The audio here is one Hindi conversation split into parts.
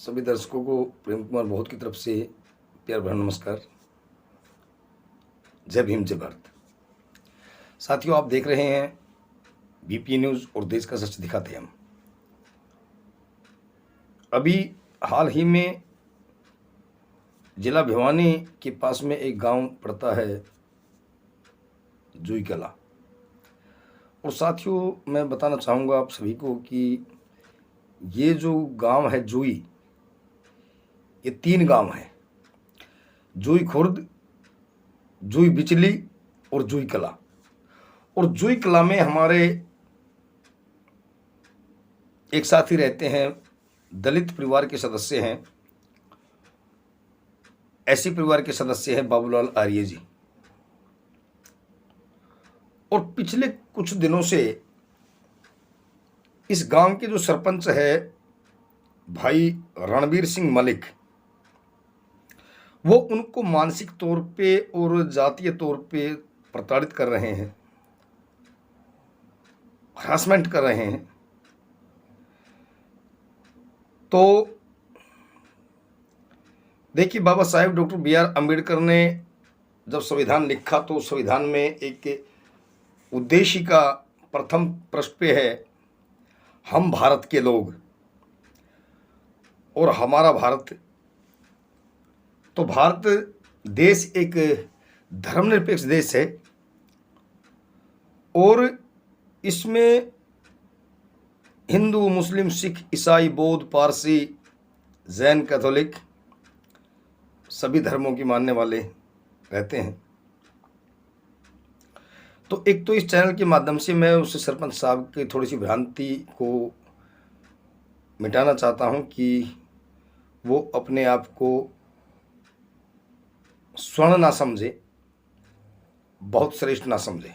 सभी दर्शकों को प्रेम कुमार बहुत की तरफ से प्यार भरा नमस्कार। जय भीम जय भारत। साथियों, आप देख रहे हैं बीपी न्यूज़ और देश का सच दिखाते हैं हम। अभी हाल ही में जिला भिवानी के पास में एक गांव पड़ता है जुई कला। और साथियों, मैं बताना चाहूँगा आप सभी को कि ये जो गांव है जुई, ये 3 गांव हैं। जुई खुर्द, जुई बिचली और जुई कला। और जुई कला में हमारे एक साथी रहते हैं, दलित परिवार के सदस्य हैं। ऐसी परिवार के सदस्य हैं बाबूलाल आर्य जी। और पिछले कुछ दिनों से इस गांव के जो सरपंच है भाई रणवीर सिंह मलिक, वो उनको मानसिक तौर पे और जातीय तौर पे प्रताड़ित कर रहे हैं, हरासमेंट कर रहे हैं। तो देखिए, बाबा साहेब डॉक्टर B.R. अम्बेडकर ने जब संविधान लिखा तो संविधान में एक उद्देश्य का प्रथम पृष्ठ पे है, हम भारत के लोग और हमारा भारत। तो भारत देश एक धर्मनिरपेक्ष देश है और इसमें हिंदू, मुस्लिम, सिख, ईसाई, बौद्ध, पारसी, जैन, कैथोलिक सभी धर्मों की मानने वाले रहते हैं। तो एक तो इस चैनल के माध्यम से मैं उस सरपंच साहब की थोड़ी सी भ्रांति को मिटाना चाहता हूं कि वो अपने आप को स्वर्ण ना समझे, बहुत श्रेष्ठ ना समझे,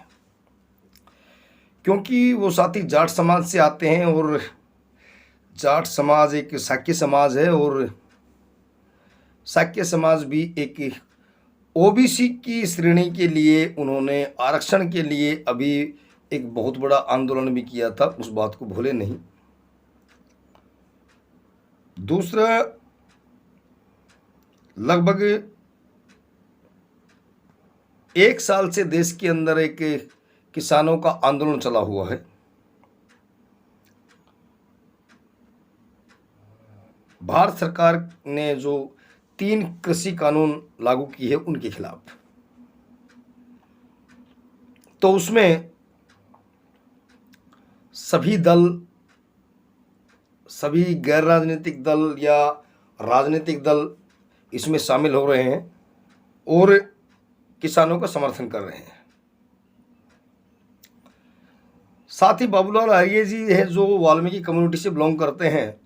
क्योंकि वो साथी जाट समाज से आते हैं और जाट समाज एक शाक्य समाज है और शाक्य समाज भी एक ओबीसी की श्रेणी के लिए उन्होंने आरक्षण के लिए अभी एक बहुत बड़ा आंदोलन भी किया था, उस बात को भूले नहीं। दूसरा, लगभग 1 साल से देश के अंदर एक किसानों का आंदोलन चला हुआ है। भारत सरकार ने जो 3 कृषि कानून लागू किए हैं उनके खिलाफ, तो उसमें सभी दल, सभी गैर राजनीतिक दल या राजनीतिक दल इसमें शामिल हो रहे हैं और किसानों का समर्थन कर रहे हैं। साथ ही बाबूलाल आर्य जी है जो वाल्मीकि कम्युनिटी से बिलोंग करते हैं,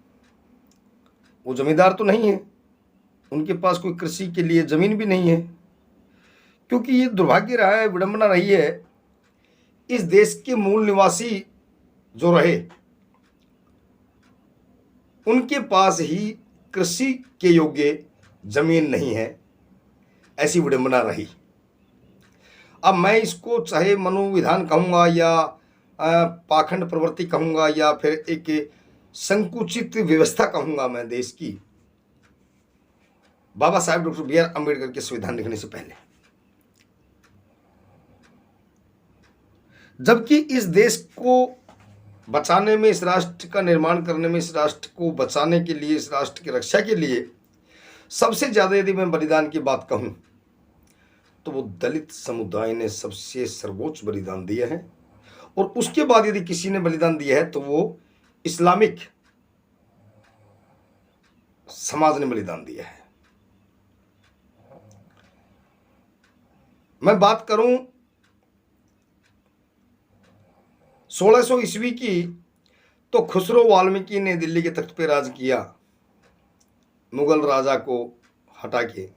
वो जमींदार तो नहीं है, उनके पास कोई कृषि के लिए जमीन भी नहीं है। क्योंकि ये दुर्भाग्य रहा है, विडंबना रही है, इस देश के मूल निवासी जो रहे उनके पास ही कृषि के योग्य जमीन नहीं है, ऐसी विडंबना रही। अब मैं इसको चाहे मनोविधान कहूँगा या पाखंड प्रवृत्ति कहूँगा या फिर एक संकुचित व्यवस्था कहूँगा मैं देश की, बाबा साहेब डॉक्टर B.R. अम्बेडकर के संविधान लिखने से पहले, जबकि इस देश को बचाने में, इस राष्ट्र का निर्माण करने में, इस राष्ट्र को बचाने के लिए, इस राष्ट्र की रक्षा के लिए सबसे ज्यादा यदि मैं बलिदान की बात कहूं तो वो दलित समुदाय ने सबसे सर्वोच्च बलिदान दिया है। और उसके बाद यदि किसी ने बलिदान दिया है तो वो इस्लामिक समाज ने बलिदान दिया है। मैं बात करूं 1600 ईस्वी की, तो खुसरो वाल्मीकि ने दिल्ली के तख्त पे राज किया, मुगल राजा को हटा के।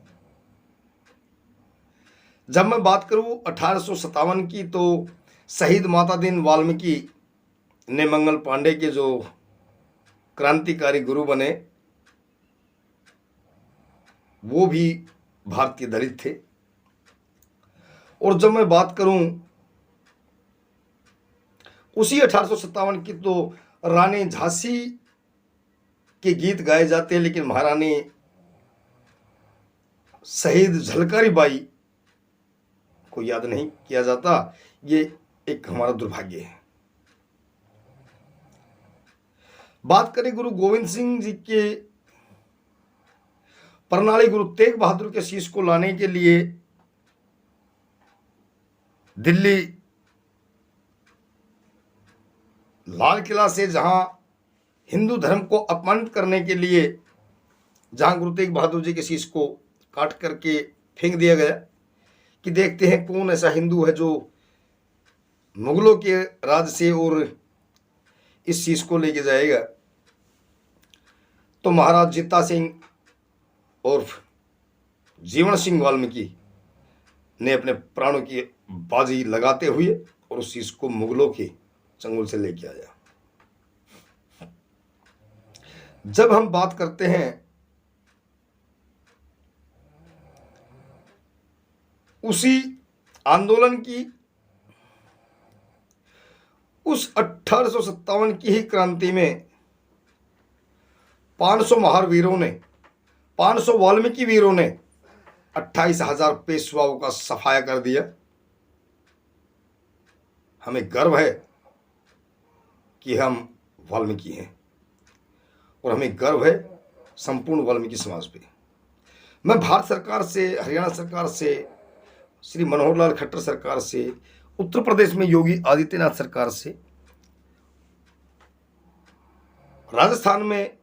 जब मैं बात करूं 1857 की, तो शहीद माता दीन वाल्मीकि ने मंगल पांडे के जो क्रांतिकारी गुरु बने, वो भी भारतीय दलित थे। और जब मैं बात करूं उसी 1857 की, तो रानी झांसी के गीत गाए जाते हैं, लेकिन महारानी शहीद झलकारी बाई को याद नहीं किया जाता। ये एक हमारा दुर्भाग्य है। बात करें गुरु गोविंद सिंह जी के प्रणाली गुरु तेग बहादुर के शीश को लाने के लिए दिल्ली लाल किला से जहां हिंदू धर्म को अपमानित करने के लिए जहां गुरु तेग बहादुर जी के शीश को काट करके फेंक दिया गया कि देखते हैं कौन ऐसा हिंदू है जो मुगलों के राज से और इस शीश को लेके जाएगा। तो महाराज जीता सिंह और जीवन सिंह वाल्मीकि ने अपने प्राणों की बाजी लगाते हुए और उस शीश को मुगलों के चंगुल से लेके आया। जब हम बात करते हैं उसी आंदोलन की, उस 1857 की ही क्रांति में 500 महावीरों ने, 500 वाल्मीकि वीरों ने 28,000 पेशवाओं का सफाया कर दिया। हमें गर्व है कि हम वाल्मीकि हैं और हमें गर्व है संपूर्ण वाल्मीकि समाज पे। मैं भारत सरकार से, हरियाणा सरकार से, श्री मनोहर लाल खट्टर सरकार से, उत्तर प्रदेश में योगी आदित्यनाथ सरकार से, राजस्थान में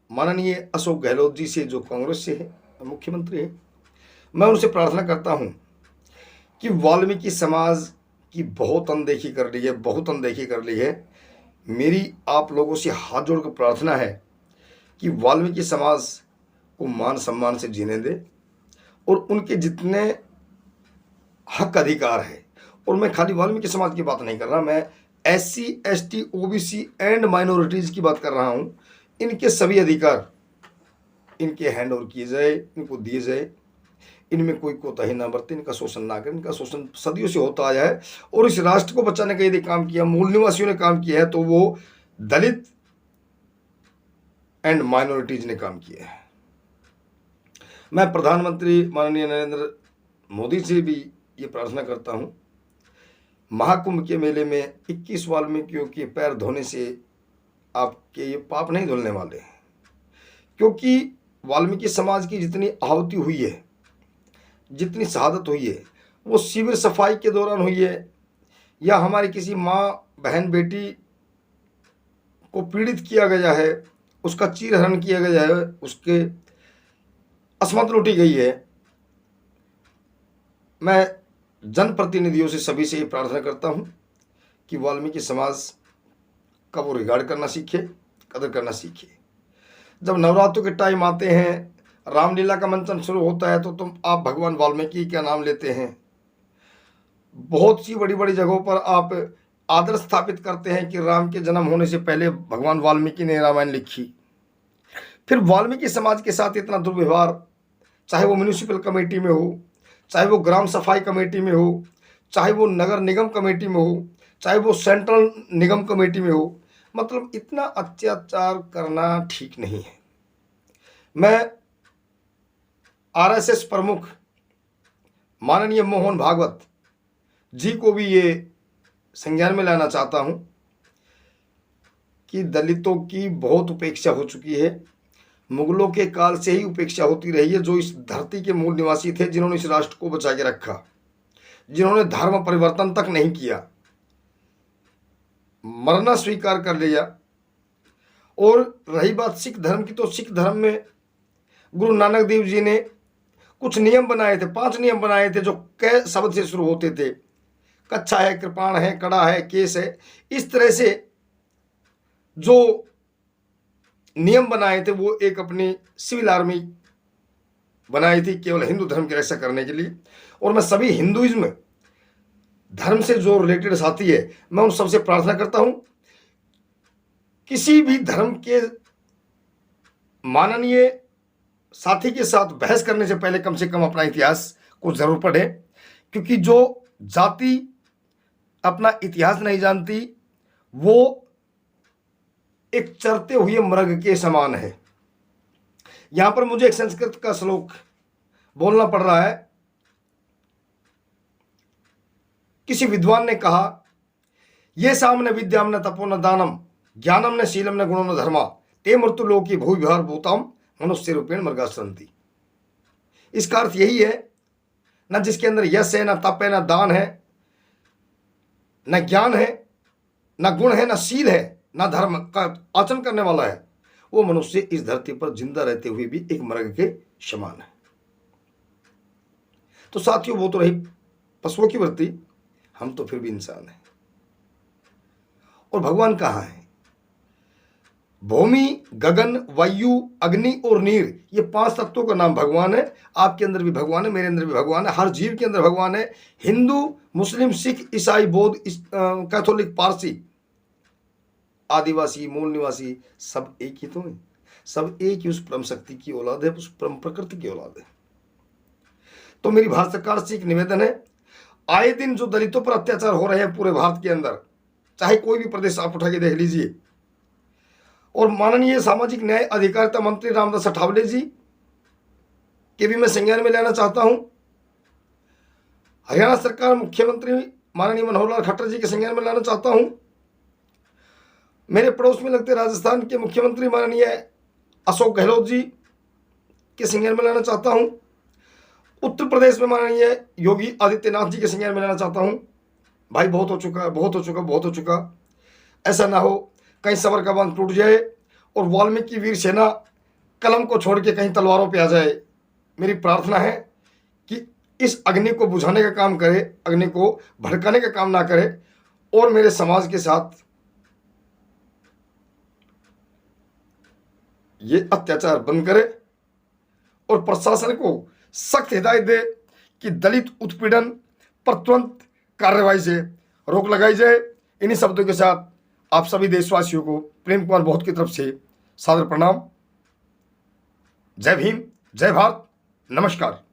माननीय अशोक गहलोत जी से जो कांग्रेस से है, मुख्यमंत्री है, मैं उनसे प्रार्थना करता हूं कि वाल्मीकि समाज की बहुत अनदेखी कर ली है, बहुत अनदेखी कर ली है। मेरी आप लोगों से हाथ जोड़कर प्रार्थना है कि वाल्मीकि समाज को मान सम्मान से जीने दे और उनके जितने हक अधिकार है, और मैं खाली वाल्मीकि समाज की बात नहीं कर रहा, मैं SC ST OBC and minorities की बात कर रहा हूं, इनके सभी अधिकार इनके हैंड ओवर किए जाए, इनको दिए जाए, इनमें कोई कोताही ना बरते, इनका शोषण ना करें। इनका शोषण सदियों से होता आया है और इस राष्ट्र को बचाने का यदि काम किया, मूल निवासियों ने काम किया है, तो वो दलित एंड माइनॉरिटीज ने काम किया है। मैं प्रधानमंत्री माननीय नरेंद्र मोदी से भी ये प्रार्थना करता हूं, महाकुंभ के मेले में 21 वाल्मीकियों के पैर धोने से आपके ये पाप नहीं धुलने वाले हैं, क्योंकि वाल्मीकि समाज की जितनी आहुति हुई है, जितनी शहादत हुई है, वो शिविर सफाई के दौरान हुई है, या हमारी किसी माँ बहन बेटी को पीड़ित किया गया है, उसका चीरहरण किया गया है, उसके अस्मत लूटी गई है। मैं जनप्रतिनिधियों से, सभी से ये प्रार्थना करता हूं कि वाल्मीकि समाज का वो रिगार्ड करना सीखे, कदर करना सीखे। जब नवरात्रों के टाइम आते हैं, रामलीला का मंचन शुरू होता है, तो आप भगवान वाल्मीकि का नाम लेते हैं। बहुत सी बड़ी बड़ी जगहों पर आप आदर्श स्थापित करते हैं कि राम के जन्म होने से पहले भगवान वाल्मीकि ने रामायण लिखी। फिर वाल्मीकि समाज के साथ इतना दुर्व्यवहार, चाहे वो म्यूनिसिपल कमेटी में हो, चाहे वो ग्राम सफाई कमेटी में हो, चाहे वो नगर निगम कमेटी में हो, चाहे वो सेंट्रल निगम कमेटी में हो, मतलब इतना अत्याचार करना ठीक नहीं है। मैं RSS प्रमुख माननीय मोहन भागवत जी को भी ये संज्ञान में लाना चाहता हूं कि दलितों की बहुत उपेक्षा हो चुकी है। मुगलों के काल से ही उपेक्षा होती रही है, जो इस धरती के मूल निवासी थे, जिन्होंने इस राष्ट्र को बचा के रखा, जिन्होंने धर्म परिवर्तन तक नहीं किया, मरना स्वीकार कर लिया। और रही बात सिख धर्म की, तो सिख धर्म में गुरु नानक देव जी ने कुछ नियम बनाए थे, 5 नियम बनाए थे, जो क शब्द से शुरू होते थे। कच्छा है, कृपाण है, कड़ा है, केस है। इस तरह से जो नियम बनाए थे, वो एक अपनी सिविल आर्मी बनाई थी केवल हिंदू धर्म की रक्षा करने के लिए। और मैं सभी हिंदुइज्म धर्म से जो रिलेटेड साथी है, मैं उन सबसे प्रार्थना करता हूं, किसी भी धर्म के माननीय साथी के साथ बहस करने से पहले कम से कम अपना इतिहास को जरूर पढ़ें, क्योंकि जो जाति अपना इतिहास नहीं जानती, वो एक चरते हुए मृग के समान है। यहां पर मुझे एक संस्कृत का श्लोक बोलना पड़ रहा है। किसी विद्वान ने कहा, ये सामने विद्याम न तपो न दानम ज्ञानम न शीलम न गुणो न धर्मा ते मृत्यु लोकी भू विहार भूताम मनुष्य रूपेण मृगाश्रंति। इसका अर्थ यही है, न जिसके अंदर यश है, न तप है, न दान है, न ज्ञान है, न गुण है, न शील है, न धर्म का आचरण करने वाला है, वो मनुष्य इस धरती पर जिंदा रहते हुए भी एक मृग के समान है। तो साथियों, वो तो रही पशुओं की वृत्ति, हम तो फिर भी इंसान हैं। और भगवान कहाँ है? भूमि, गगन, वायु, अग्नि और नीर, ये 5 तत्वों का नाम भगवान है। आपके अंदर भी भगवान है, मेरे अंदर भी भगवान है, हर जीव के अंदर भगवान है। हिंदू, मुस्लिम, सिख, ईसाई, बौद्ध, कैथोलिक, पारसी, आदिवासी, मूल निवासी, सब एक ही तो है। सब एक ही उस परम शक्ति की औलाद है, उस परम प्रकृति की औलाद है। तो मेरी भारत सरकार से एक निवेदन है, आए दिन जो दलितों पर अत्याचार हो रहे हैं पूरे भारत के अंदर, चाहे कोई भी प्रदेश आप उठा के देख लीजिए, और माननीय सामाजिक न्याय अधिकारिता मंत्री रामदास अठावले जी के भी मैं संज्ञान में लेना चाहता हूं। हरियाणा सरकार मुख्यमंत्री माननीय मनोहर लाल खट्टर जी के संज्ञान में लाना चाहता हूं। मेरे पड़ोस में लगते राजस्थान के मुख्यमंत्री माननीय अशोक गहलोत जी के संज्ञान में लाना चाहता हूं। उत्तर प्रदेश में माननीय योगी आदित्यनाथ जी के संज्ञान में लाना चाहता हूं। भाई बहुत हो चुका, बहुत हो चुका, बहुत हो चुका। ऐसा ना हो कहीं सबर का बांध टूट जाए और वाल्मीकि वीर सेना कलम को छोड़ के कहीं तलवारों पे आ जाए। मेरी प्रार्थना है कि इस अग्नि को बुझाने का काम करे, अग्नि को भड़काने का काम ना करे, और मेरे समाज के साथ ये अत्याचार बंद करे और प्रशासन को सख्त हिदायत दे कि दलित उत्पीड़न पर तुरंत कार्रवाई से रोक लगाई जाए। इन्हीं शब्दों के साथ आप सभी देशवासियों को प्रेम कुमार बहुत की तरफ से सादर प्रणाम। जय भीम, जय भारत, नमस्कार।